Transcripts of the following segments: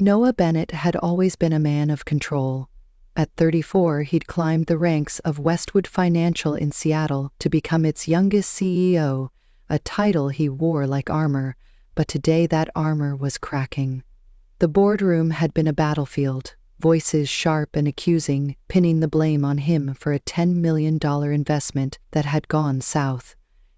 Noah Bennett had always been a man of control. At 34, he'd climbed the ranks of Westwood Financial in Seattle to become its youngest CEO, a title he wore like armor, but today that armor was cracking. The boardroom had been a battlefield, voices sharp and accusing, pinning the blame on him for a $10 million investment that had gone south.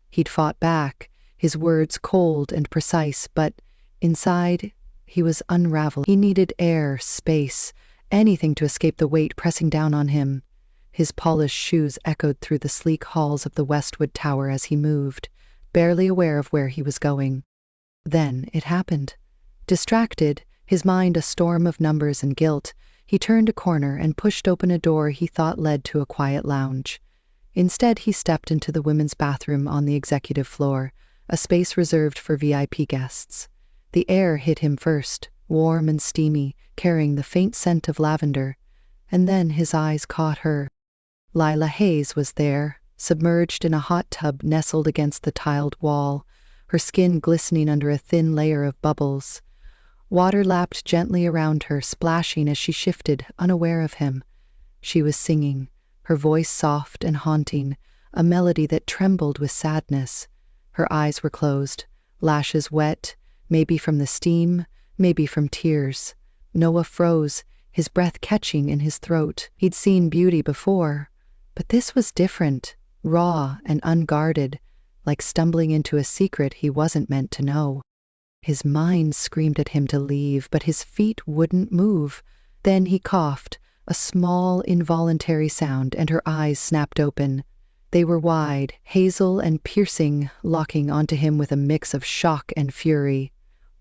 He'd fought back, his words cold and precise, but inside, he was unraveled. He needed air, space, anything to escape the weight pressing down on him. His polished shoes echoed through the sleek halls of the Westwood Tower as he moved, barely aware of where he was going. Then it happened. Distracted, his mind a storm of numbers and guilt, he turned a corner and pushed open a door he thought led to a quiet lounge. Instead, he stepped into the women's bathroom on the executive floor, a space reserved for VIP guests. The air hit him first, warm and steamy, carrying the faint scent of lavender, and then his eyes caught her. Lila Hayes was there, submerged in a hot tub nestled against the tiled wall, her skin glistening under a thin layer of bubbles. Water lapped gently around her, splashing as she shifted, unaware of him. She was singing, her voice soft and haunting, a melody that trembled with sadness. Her eyes were closed, lashes wet, maybe from the steam, maybe from tears. Noah froze, his breath catching in his throat. He'd seen beauty before, but this was different, raw and unguarded, like stumbling into a secret he wasn't meant to know. His mind screamed at him to leave, but his feet wouldn't move. Then he coughed, a small, involuntary sound, and her eyes snapped open. They were wide, hazel and piercing, locking onto him with a mix of shock and fury.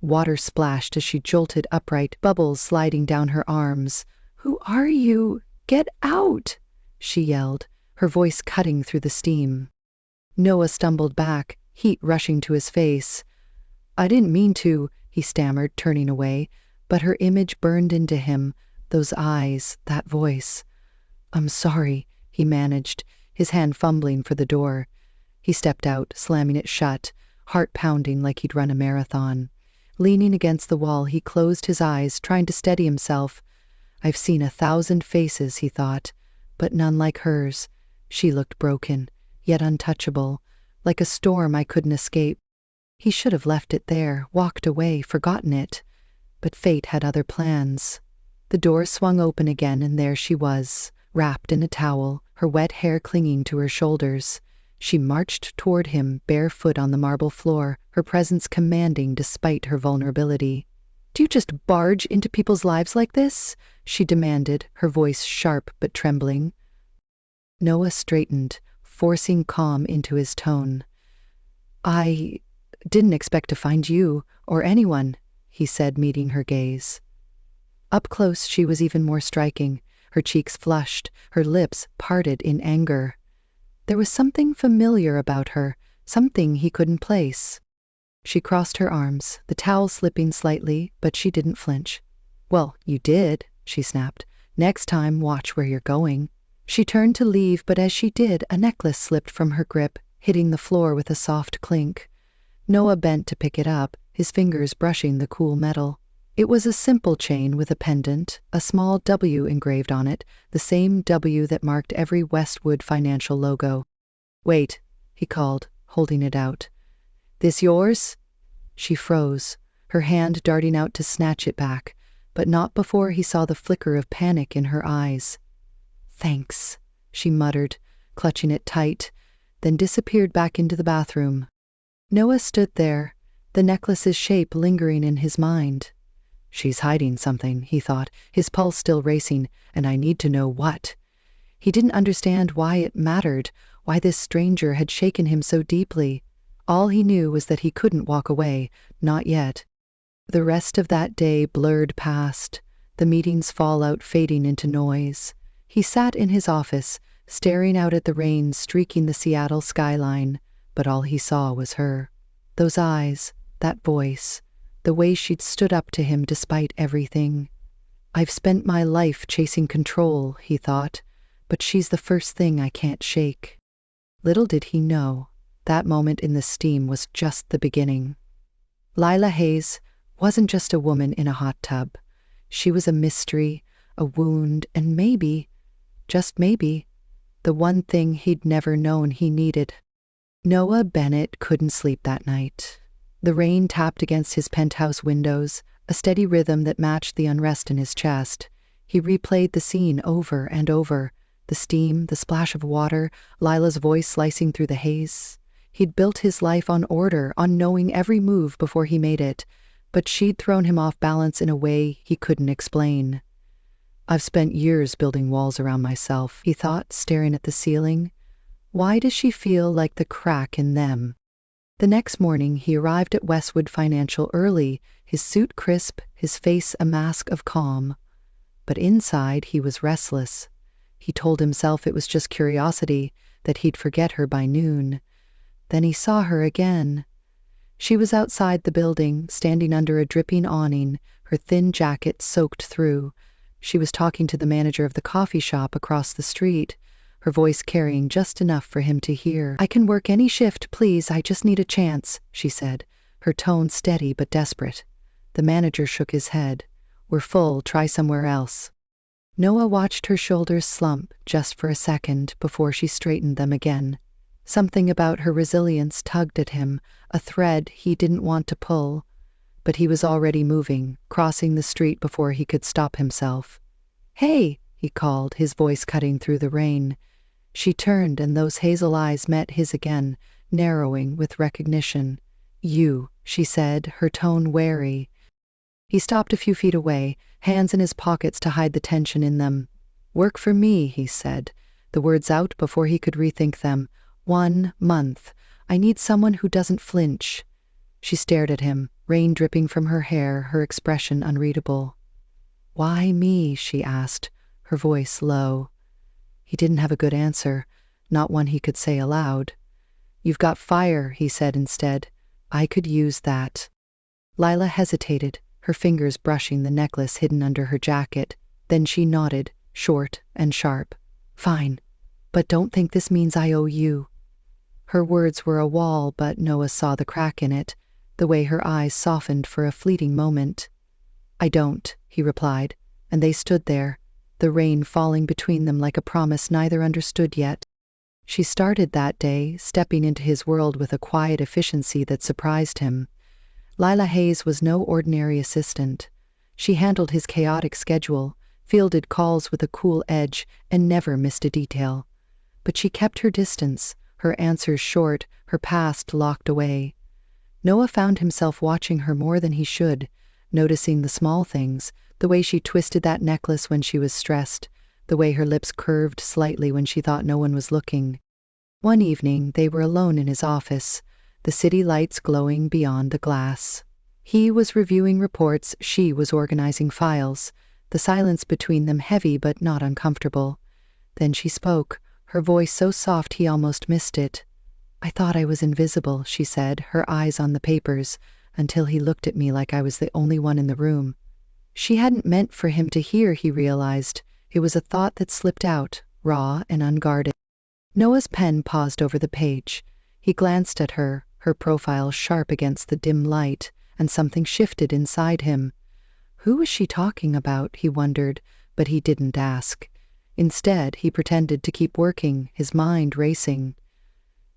Water splashed as she jolted upright, bubbles sliding down her arms. "Who are you? Get out!" she yelled, her voice cutting through the steam. Noah stumbled back, heat rushing to his face. "I didn't mean to," he stammered, turning away, but her image burned into him, those eyes, that voice. "I'm sorry," he managed, his hand fumbling for the door. He stepped out, slamming it shut, heart pounding like he'd run a marathon. Leaning against the wall, he closed his eyes, trying to steady himself. "I've seen 1,000 faces," he thought, "but none like hers. She looked broken, yet untouchable, like a storm I couldn't escape." He should have left it there, walked away, forgotten it. But fate had other plans. The door swung open again, and there she was, wrapped in a towel, her wet hair clinging to her shoulders. She marched toward him, barefoot on the marble floor, her presence commanding despite her vulnerability. "Do you just barge into people's lives like this?" she demanded, her voice sharp but trembling. Noah straightened, forcing calm into his tone. "I didn't expect to find you, or anyone," he said, meeting her gaze. Up close, she was even more striking, her cheeks flushed, her lips parted in anger. There was something familiar about her, something he couldn't place. She crossed her arms, the towel slipping slightly, but she didn't flinch. "Well, you did," she snapped. "Next time, watch where you're going." She turned to leave, but as she did, a necklace slipped from her grip, hitting the floor with a soft clink. Noah bent to pick it up, his fingers brushing the cool metal. It was a simple chain with a pendant, a small W engraved on it, the same W that marked every Westwood Financial logo. "Wait," he called, holding it out. "This yours?" She froze, her hand darting out to snatch it back, but not before he saw the flicker of panic in her eyes. "Thanks," she muttered, clutching it tight, then disappeared back into the bathroom. Noah stood there, the necklace's shape lingering in his mind. "She's hiding something," he thought, his pulse still racing, "and I need to know what." He didn't understand why it mattered, why this stranger had shaken him so deeply. All he knew was that he couldn't walk away, not yet. The rest of that day blurred past, the meeting's fallout fading into noise. He sat in his office, staring out at the rain streaking the Seattle skyline, but all he saw was her. Those eyes, that voice, the way she'd stood up to him despite everything. "I've spent my life chasing control," he thought, "but she's the first thing I can't shake." Little did he know, that moment in the steam was just the beginning. Lila Hayes wasn't just a woman in a hot tub. She was a mystery, a wound, and maybe, just maybe, the one thing he'd never known he needed. Noah Bennett couldn't sleep that night. The rain tapped against his penthouse windows, a steady rhythm that matched the unrest in his chest. He replayed the scene over and over, the steam, the splash of water, Lila's voice slicing through the haze. He'd built his life on order, on knowing every move before he made it, but she'd thrown him off balance in a way he couldn't explain. I've spent years building walls around myself, he thought, staring at the ceiling. Why does she feel like the crack in them? The next morning, he arrived at Westwood Financial early, his suit crisp, his face a mask of calm. But inside, he was restless. He told himself it was just curiosity, that he'd forget her by noon. Then he saw her again. She was outside the building, standing under a dripping awning, her thin jacket soaked through. She was talking to the manager of the coffee shop across the street, her voice carrying just enough for him to hear. "I can work any shift, please, I just need a chance," she said, her tone steady but desperate. The manager shook his head. "We're full, try somewhere else." Noah watched her shoulders slump just for a second before she straightened them again. Something about her resilience tugged at him, a thread he didn't want to pull. But he was already moving, crossing the street before he could stop himself. "Hey!" he called, his voice cutting through the rain. She turned, and those hazel eyes met his again, narrowing with recognition. "You," she said, her tone wary. He stopped a few feet away, hands in his pockets to hide the tension in them. "Work for me," he said, the words out before he could rethink them. 1 month. I need someone who doesn't flinch." She stared at him, rain dripping from her hair, her expression unreadable. "Why me?" she asked, her voice low. He didn't have a good answer, not one he could say aloud. "You've got fire," he said instead. "I could use that." Lila hesitated, her fingers brushing the necklace hidden under her jacket. Then she nodded, short and sharp. "Fine. But don't think this means I owe you." Her words were a wall, but Noah saw the crack in it, the way her eyes softened for a fleeting moment. "I don't," he replied, and they stood there, the rain falling between them like a promise neither understood yet. She started that day, stepping into his world with a quiet efficiency that surprised him. Lila Hayes was no ordinary assistant. She handled his chaotic schedule, fielded calls with a cool edge, and never missed a detail. But she kept her distance, her answers short, her past locked away. Noah found himself watching her more than he should, noticing the small things, the way she twisted that necklace when she was stressed, the way her lips curved slightly when she thought no one was looking. One evening, they were alone in his office, the city lights glowing beyond the glass. He was reviewing reports, she was organizing files, the silence between them heavy but not uncomfortable. Then she spoke, her voice so soft he almost missed it. "I thought I was invisible," she said, her eyes on the papers, until he looked at me like I was the only one in the room. She hadn't meant for him to hear, he realized. It was a thought that slipped out, raw and unguarded. Noah's pen paused over the page. He glanced at her, her profile sharp against the dim light, and something shifted inside him. Who was she talking about, he wondered, but he didn't ask. Instead, he pretended to keep working, his mind racing.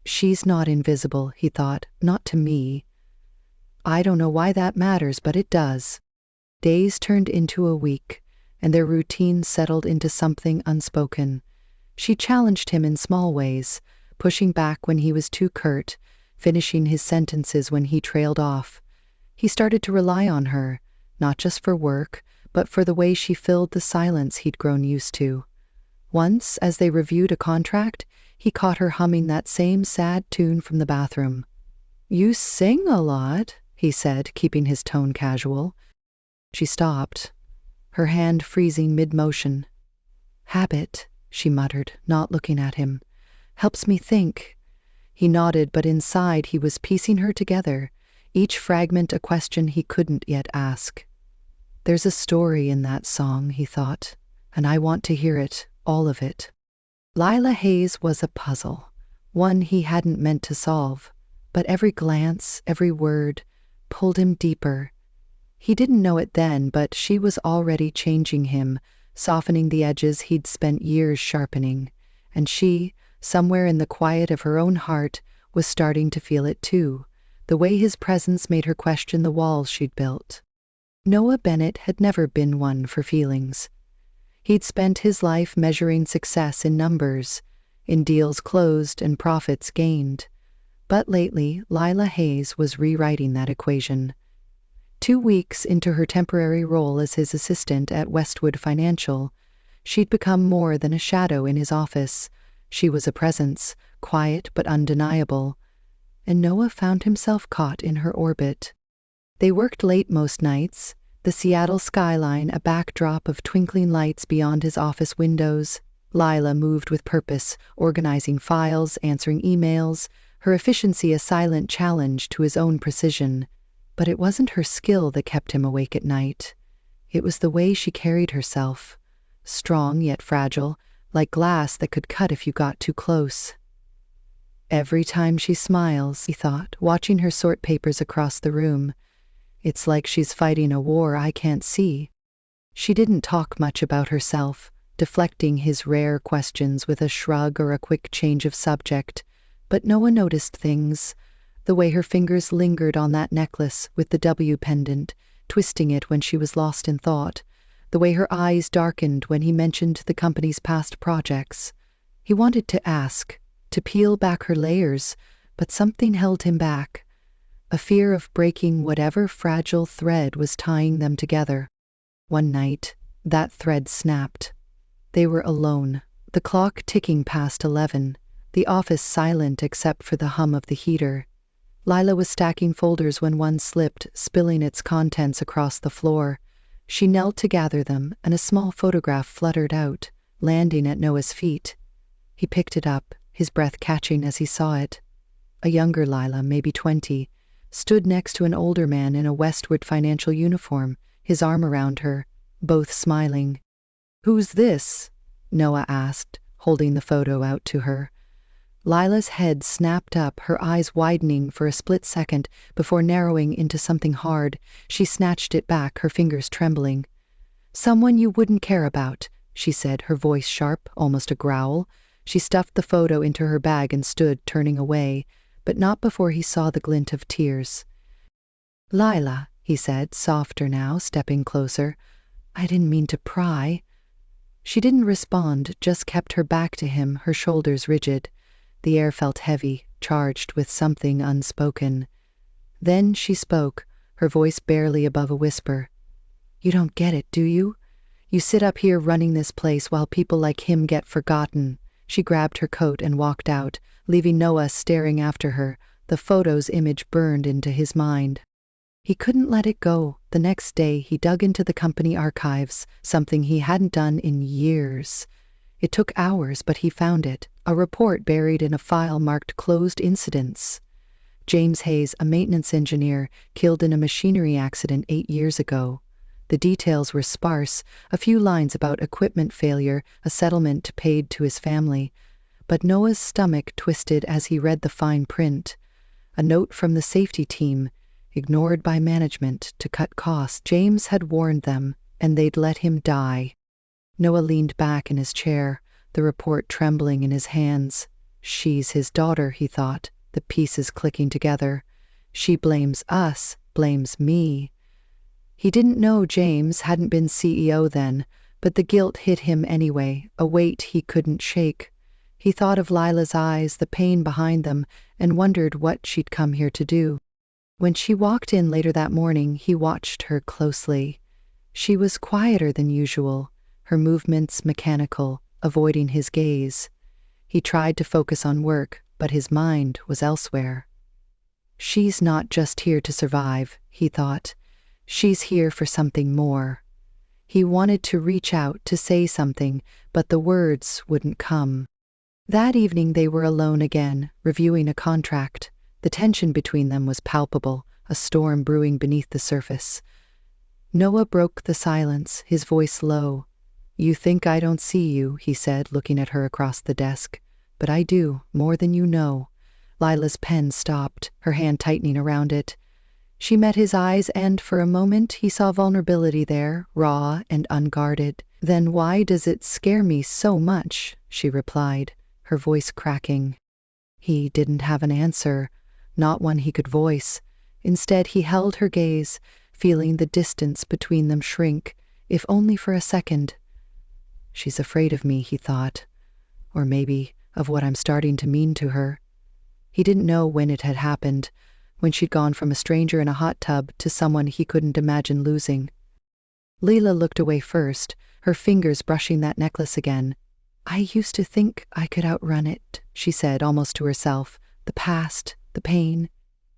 "She's not invisible," he thought, "not to me. I don't know why that matters, but it does." Days turned into a week, and their routine settled into something unspoken. She challenged him in small ways, pushing back when he was too curt, finishing his sentences when he trailed off. He started to rely on her, not just for work, but for the way she filled the silence he'd grown used to. Once, as they reviewed a contract, he caught her humming that same sad tune from the bathroom. "You sing a lot," he said, keeping his tone casual. She stopped, her hand freezing mid-motion. "Habit," she muttered, not looking at him. "Helps me think." He nodded, but inside he was piecing her together, each fragment a question he couldn't yet ask. "There's a story in that song," he thought, "and I want to hear it, all of it." Lila Hayes was a puzzle, one he hadn't meant to solve, but every glance, every word, pulled him deeper. He didn't know it then, but she was already changing him, softening the edges he'd spent years sharpening. And she, somewhere in the quiet of her own heart, was starting to feel it too, the way his presence made her question the walls she'd built. Noah Bennett had never been one for feelings. He'd spent his life measuring success in numbers, in deals closed and profits gained. But lately, Lila Hayes was rewriting that equation. 2 weeks into her temporary role as his assistant at Westwood Financial, she'd become more than a shadow in his office. She was a presence, quiet but undeniable, and Noah found himself caught in her orbit. They worked late most nights, the Seattle skyline a backdrop of twinkling lights beyond his office windows. Lila moved with purpose, organizing files, answering emails, her efficiency a silent challenge to his own precision. But it wasn't her skill that kept him awake at night. It was the way she carried herself, strong yet fragile, like glass that could cut if you got too close. Every time she smiles, he thought, watching her sort papers across the room, it's like she's fighting a war I can't see. She didn't talk much about herself, deflecting his rare questions with a shrug or a quick change of subject, but Noah noticed things, the way her fingers lingered on that necklace with the W pendant, twisting it when she was lost in thought, the way her eyes darkened when he mentioned the company's past projects. He wanted to ask, to peel back her layers, but something held him back, a fear of breaking whatever fragile thread was tying them together. One night, that thread snapped. They were alone, the clock ticking past 11, the office silent except for the hum of the heater. Lila was stacking folders when one slipped, spilling its contents across the floor. She knelt to gather them, and a small photograph fluttered out, landing at Noah's feet. He picked it up, his breath catching as he saw it. A younger Lila, maybe 20, stood next to an older man in a Westwood Financial uniform, his arm around her, both smiling. "Who's this?" Noah asked, holding the photo out to her. Lila's head snapped up, her eyes widening for a split second before narrowing into something hard. She snatched it back, her fingers trembling. "Someone you wouldn't care about," she said, her voice sharp, almost a growl. She stuffed the photo into her bag and stood, turning away, but not before he saw the glint of tears. "Lila," he said, softer now, stepping closer. "I didn't mean to pry." She didn't respond, just kept her back to him, her shoulders rigid. The air felt heavy, charged with something unspoken. Then she spoke, her voice barely above a whisper. "You don't get it, do you? You sit up here running this place while people like him get forgotten." She grabbed her coat and walked out, leaving Noah staring after her, the photo's image burned into his mind. He couldn't let it go. The next day, he dug into the company archives, something he hadn't done in years. It took hours, but he found it, a report buried in a file marked Closed Incidents. James Hayes, a maintenance engineer, killed in a machinery accident 8 years ago. The details were sparse, a few lines about equipment failure, a settlement paid to his family. But Noah's stomach twisted as he read the fine print. A note from the safety team, ignored by management to cut costs. James had warned them, and they'd let him die. Noah leaned back in his chair, the report trembling in his hands. She's his daughter, he thought, the pieces clicking together. She blames us, blames me. He didn't know James hadn't been CEO then, but the guilt hit him anyway, a weight he couldn't shake. He thought of Lila's eyes, the pain behind them, and wondered what she'd come here to do. When she walked in later that morning, he watched her closely. She was quieter than usual, her movements mechanical, avoiding his gaze. He tried to focus on work, but his mind was elsewhere. She's not just here to survive, he thought. She's here for something more. He wanted to reach out, to say something, but the words wouldn't come. That evening they were alone again, reviewing a contract. The tension between them was palpable, a storm brewing beneath the surface. Noah broke the silence, his voice low. "You think I don't see you," he said, looking at her across the desk. "But I do, more than you know." Lila's pen stopped, her hand tightening around it. She met his eyes and, for a moment, he saw vulnerability there, raw and unguarded. "Then why does it scare me so much?" she replied, her voice cracking. He didn't have an answer, not one he could voice. Instead, he held her gaze, feeling the distance between them shrink, if only for a second. She's afraid of me, he thought, or maybe of what I'm starting to mean to her. He didn't know when it had happened, when she'd gone from a stranger in a hot tub to someone he couldn't imagine losing. Leila looked away first, her fingers brushing that necklace again. "I used to think I could outrun it," she said almost to herself. "The past, the pain.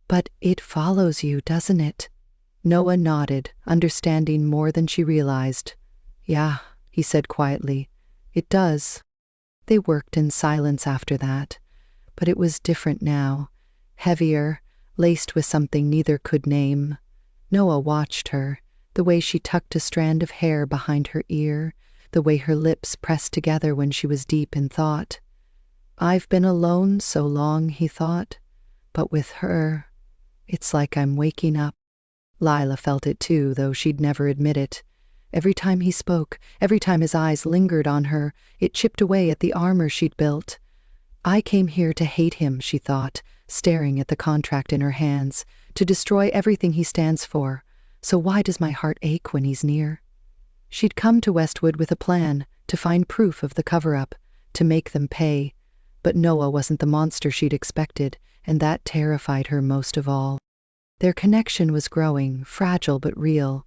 But it follows you, doesn't it?" Noah nodded, understanding more than she realized. "Yeah," he said quietly, "it does." They worked in silence after that, but it was different now, heavier, laced with something neither could name. Noah watched her, the way she tucked a strand of hair behind her ear, the way her lips pressed together when she was deep in thought. "I've been alone so long," he thought, "but with her, it's like I'm waking up." Lila felt it too, though she'd never admit it. Every time he spoke, every time his eyes lingered on her, it chipped away at the armor she'd built. "I came here to hate him," she thought, staring at the contract in her hands, "to destroy everything he stands for. So why does my heart ache when he's near?" She'd come to Westwood with a plan, to find proof of the cover-up, to make them pay. But Noah wasn't the monster she'd expected, and that terrified her most of all. Their connection was growing, fragile but real,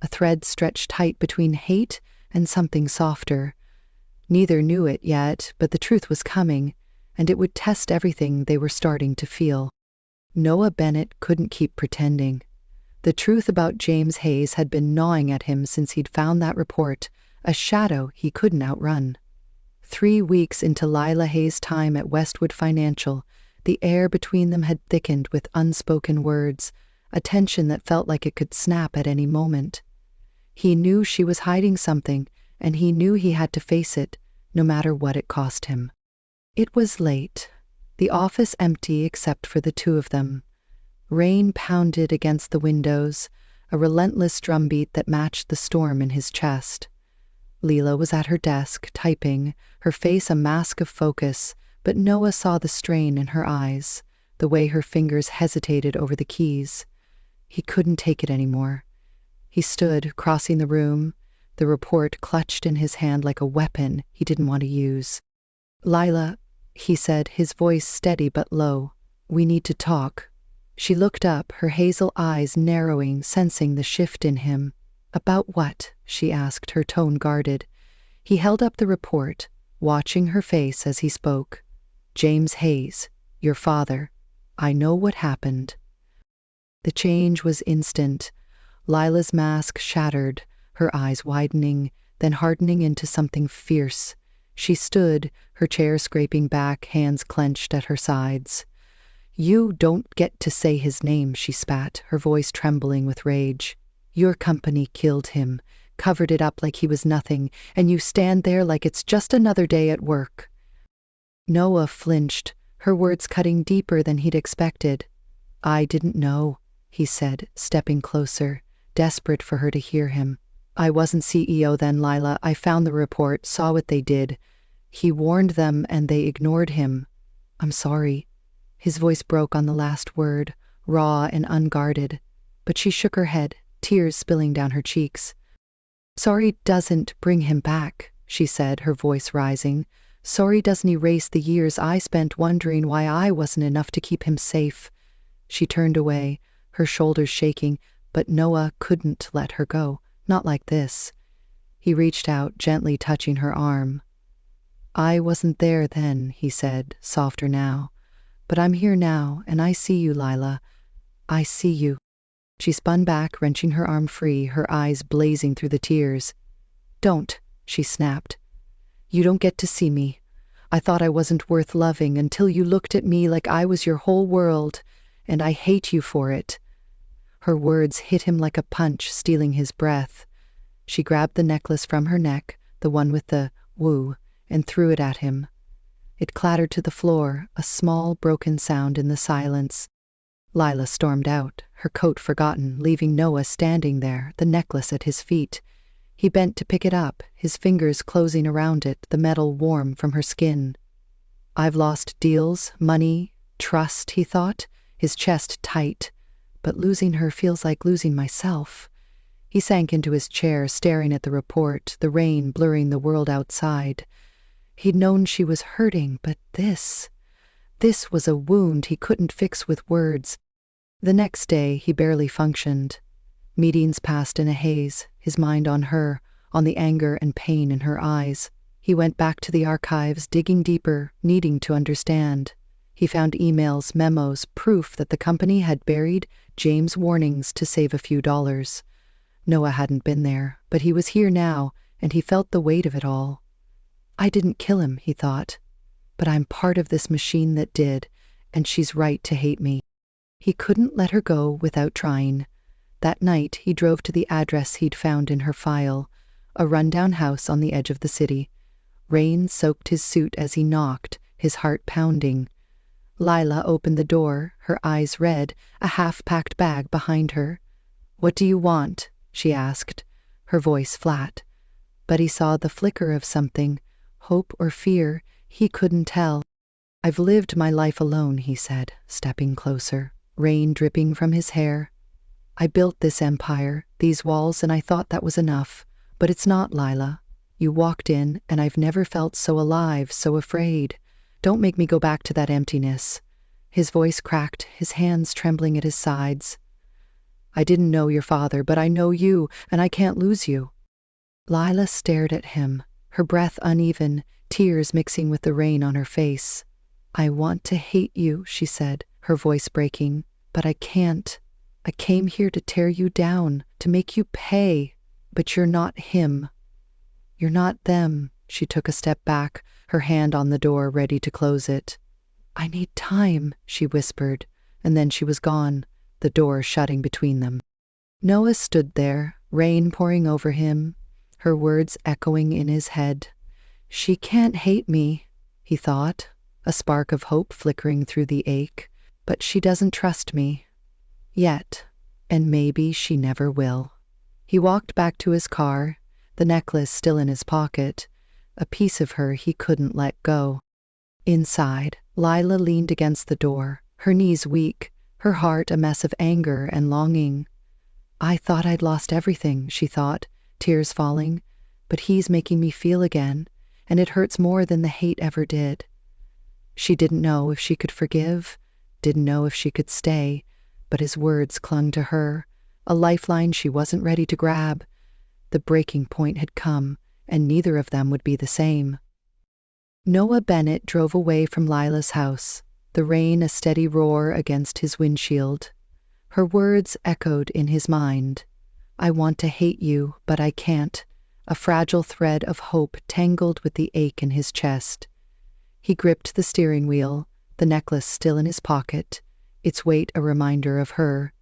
a thread stretched tight between hate and something softer. Neither knew it yet, but the truth was coming, and it would test everything they were starting to feel. Noah Bennett couldn't keep pretending. The truth about James Hayes had been gnawing at him since he'd found that report, a shadow he couldn't outrun. 3 weeks into Lila Hayes' time at Westwood Financial, the air between them had thickened with unspoken words, a tension that felt like it could snap at any moment. He knew she was hiding something, and he knew he had to face it, no matter what it cost him. It was late, the office empty except for the two of them. Rain pounded against the windows, a relentless drumbeat that matched the storm in his chest. Leila was at her desk, typing, her face a mask of focus, but Noah saw the strain in her eyes, the way her fingers hesitated over the keys. He couldn't take it anymore. He stood, crossing the room, the report clutched in his hand like a weapon he didn't want to use. "Lila," he said, his voice steady but low, "we need to talk." She looked up, her hazel eyes narrowing, sensing the shift in him. "About what?" she asked, her tone guarded. He held up the report, watching her face as he spoke. "James Hayes, your father. I know what happened." The change was instant. Lila's mask shattered, her eyes widening, then hardening into something fierce. She stood, her chair scraping back, hands clenched at her sides. "You don't get to say his name," she spat, her voice trembling with rage. "Your company killed him, covered it up like he was nothing, and you stand there like it's just another day at work." Noah flinched, her words cutting deeper than he'd expected. "I didn't know," he said, stepping closer, desperate for her to hear him. "I wasn't CEO then, Lila. I found the report, saw what they did. He warned them and they ignored him. I'm sorry." His voice broke on the last word, raw and unguarded, but she shook her head, tears spilling down her cheeks. "Sorry doesn't bring him back," she said, her voice rising. "Sorry doesn't erase the years I spent wondering why I wasn't enough to keep him safe." She turned away, her shoulders shaking, but Noah couldn't let her go, not like this. He reached out, gently touching her arm. "I wasn't there then," he said, softer now. "But I'm here now, and I see you, Lila. I see you." She spun back, wrenching her arm free, her eyes blazing through the tears. "Don't," she snapped. "You don't get to see me. I thought I wasn't worth loving until you looked at me like I was your whole world, and I hate you for it." Her words hit him like a punch, stealing his breath. She grabbed the necklace from her neck, the one with the woo, and threw it at him. It clattered to the floor, a small, broken sound in the silence. Lila stormed out, her coat forgotten, leaving Noah standing there, the necklace at his feet. He bent to pick it up, his fingers closing around it, the metal warm from her skin. I've lost deals, money, trust, he thought, his chest tight. But losing her feels like losing myself. He sank into his chair, staring at the report, the rain blurring the world outside. He'd known she was hurting, but this was a wound he couldn't fix with words. The next day, he barely functioned. Meetings passed in a haze, his mind on her, on the anger and pain in her eyes. He went back to the archives, digging deeper, needing to understand. He found emails, memos, proof that the company had buried James' warnings to save a few dollars. Noah hadn't been there, but he was here now, and he felt the weight of it all. I didn't kill him, he thought, but I'm part of this machine that did, and she's right to hate me. He couldn't let her go without trying. That night, he drove to the address he'd found in her file, a rundown house on the edge of the city. Rain soaked his suit as he knocked, his heart pounding. Lila opened the door, her eyes red, a half-packed bag behind her. "What do you want?" she asked, her voice flat. But he saw the flicker of something, hope or fear, he couldn't tell. "I've lived my life alone," he said, stepping closer, rain dripping from his hair. "I built this empire, these walls, and I thought that was enough. But it's not, Lila. You walked in, and I've never felt so alive, so afraid. Don't make me go back to that emptiness." His voice cracked, his hands trembling at his sides. "I didn't know your father, but I know you, and I can't lose you." Lila stared at him, her breath uneven, tears mixing with the rain on her face. "I want to hate you," she said, her voice breaking, "but I can't. I came here to tear you down, to make you pay. But you're not him. You're not them." She took a step back, her hand on the door, ready to close it. "I need time," she whispered, and then she was gone, the door shutting between them. Noah stood there, rain pouring over him, her words echoing in his head. "She can't hate me," he thought, a spark of hope flickering through the ache. "But she doesn't trust me. Yet. And maybe she never will." He walked back to his car, the necklace still in his pocket, a piece of her he couldn't let go. Inside, Lila leaned against the door, her knees weak, her heart a mess of anger and longing. "I thought I'd lost everything," she thought, tears falling, "but he's making me feel again, and it hurts more than the hate ever did." She didn't know if she could forgive, didn't know if she could stay, but his words clung to her, a lifeline she wasn't ready to grab. The breaking point had come, and neither of them would be the same. Noah Bennett drove away from Lila's house, the rain a steady roar against his windshield. Her words echoed in his mind. "I want to hate you, but I can't," a fragile thread of hope tangled with the ache in his chest. He gripped the steering wheel, the necklace still in his pocket, its weight a reminder of her.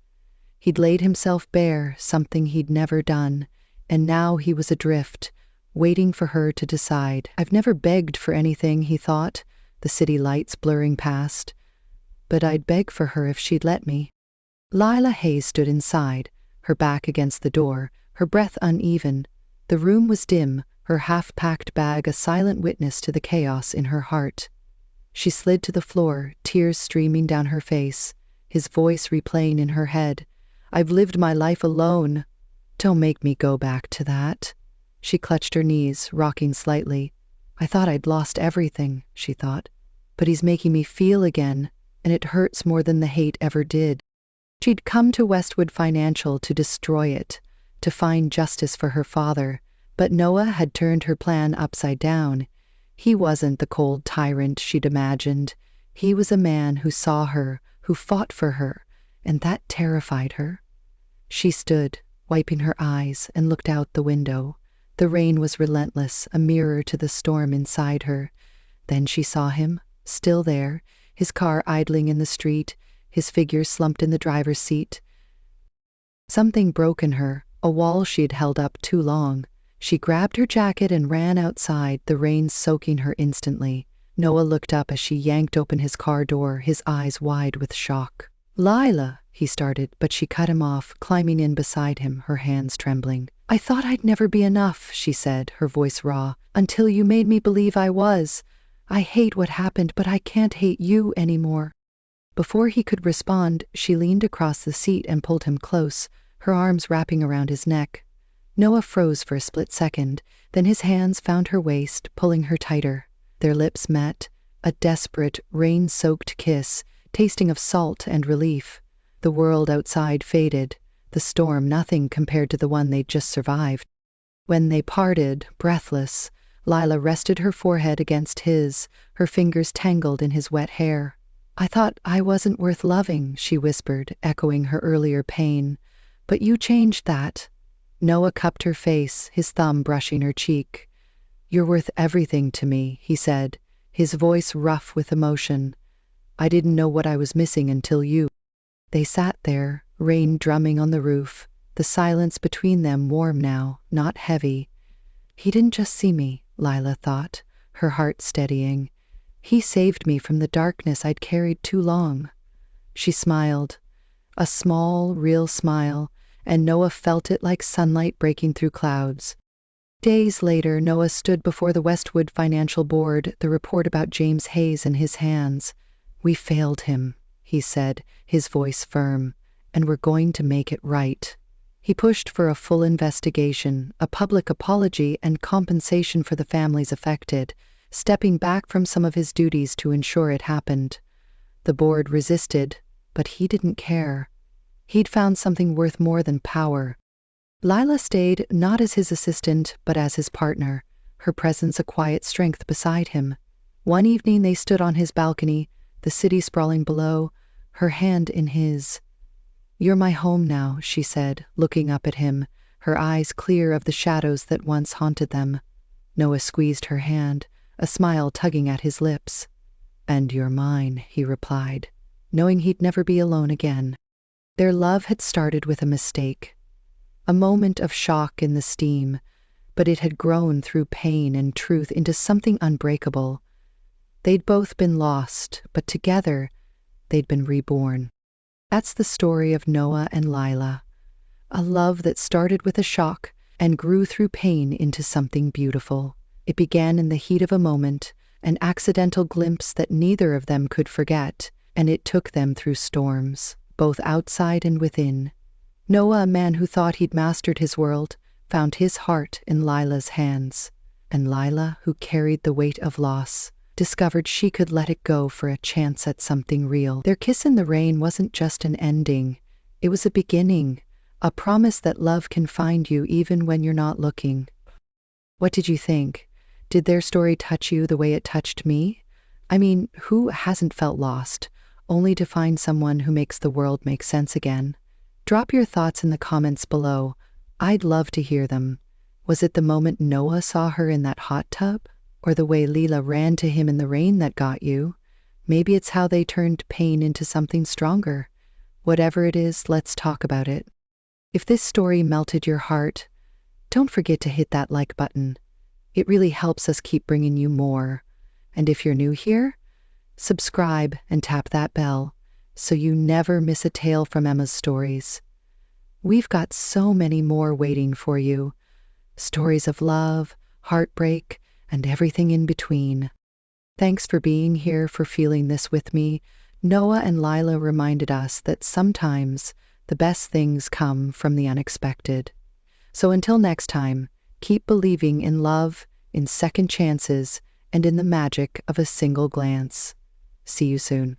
He'd laid himself bare, something he'd never done, and now he was adrift, waiting for her to decide. "I've never begged for anything," he thought, the city lights blurring past. "But I'd beg for her if she'd let me." Lila Hayes stood inside, her back against the door, her breath uneven. The room was dim, her half-packed bag a silent witness to the chaos in her heart. She slid to the floor, tears streaming down her face, his voice replaying in her head. "I've lived my life alone. Don't make me go back to that." She clutched her knees, rocking slightly. "I thought I'd lost everything," she thought. "But he's making me feel again, and it hurts more than the hate ever did." She'd come to Westwood Financial to destroy it, to find justice for her father, but Noah had turned her plan upside down. He wasn't the cold tyrant she'd imagined. He was a man who saw her, who fought for her, and that terrified her. She stood, wiping her eyes, and looked out the window. The rain was relentless, a mirror to the storm inside her. Then she saw him, still there, his car idling in the street, his figure slumped in the driver's seat. Something broke in her, a wall she'd held up too long. She grabbed her jacket and ran outside, the rain soaking her instantly. Noah looked up as she yanked open his car door, his eyes wide with shock. "Lila," he started, but she cut him off, climbing in beside him, her hands trembling. "I thought I'd never be enough," she said, her voice raw, "until you made me believe I was. I hate what happened, but I can't hate you anymore." Before he could respond, she leaned across the seat and pulled him close, her arms wrapping around his neck. Noah froze for a split second, then his hands found her waist, pulling her tighter. Their lips met, a desperate, rain-soaked kiss, tasting of salt and relief. The world outside faded, the storm nothing compared to the one they'd just survived. When they parted, breathless, Lila rested her forehead against his, her fingers tangled in his wet hair. "I thought I wasn't worth loving," she whispered, echoing her earlier pain. "But you changed that." Noah cupped her face, his thumb brushing her cheek. "You're worth everything to me," he said, his voice rough with emotion. "I didn't know what I was missing until you." They sat there, rain drumming on the roof, the silence between them warm now, not heavy. "He didn't just see me," Lila thought, her heart steadying. "He saved me from the darkness I'd carried too long." She smiled, a small, real smile, and Noah felt it like sunlight breaking through clouds. Days later, Noah stood before the Westwood Financial Board, the report about James Hayes in his hands. "We failed him," he said, his voice firm, "and we're going to make it right." He pushed for a full investigation, a public apology, and compensation for the families affected, stepping back from some of his duties to ensure it happened. The board resisted, but he didn't care. He'd found something worth more than power. Lila stayed not as his assistant, but as his partner, her presence a quiet strength beside him. One evening they stood on his balcony, the city sprawling below, her hand in his. "You're my home now," she said, looking up at him, her eyes clear of the shadows that once haunted them. Noah squeezed her hand, a smile tugging at his lips. "And you're mine," he replied, knowing he'd never be alone again. Their love had started with a mistake, a moment of shock in the steam, but it had grown through pain and truth into something unbreakable. They'd both been lost, but together, they'd been reborn. That's the story of Noah and Lila, a love that started with a shock and grew through pain into something beautiful. It began in the heat of a moment, an accidental glimpse that neither of them could forget, and it took them through storms, both outside and within. Noah, a man who thought he'd mastered his world, found his heart in Lila's hands, and Lila, who carried the weight of loss, discovered she could let it go for a chance at something real. Their kiss in the rain wasn't just an ending, it was a beginning, a promise that love can find you even when you're not looking. What did you think? Did their story touch you the way it touched me? I mean, who hasn't felt lost, only to find someone who makes the world make sense again? Drop your thoughts in the comments below. I'd love to hear them. Was it the moment Noah saw her in that hot tub? Or the way Lila ran to him in the rain that got you? Maybe it's how they turned pain into something stronger. Whatever it is, let's talk about it. If this story melted your heart, don't forget to hit that like button. It really helps us keep bringing you more. And if you're new here, subscribe and tap that bell so you never miss a tale from Emma's stories. We've got so many more waiting for you. Stories of love, heartbreak, and everything in between. Thanks for being here, for feeling this with me. Noah and Lila reminded us that sometimes the best things come from the unexpected. So until next time, keep believing in love, in second chances, and in the magic of a single glance. See you soon.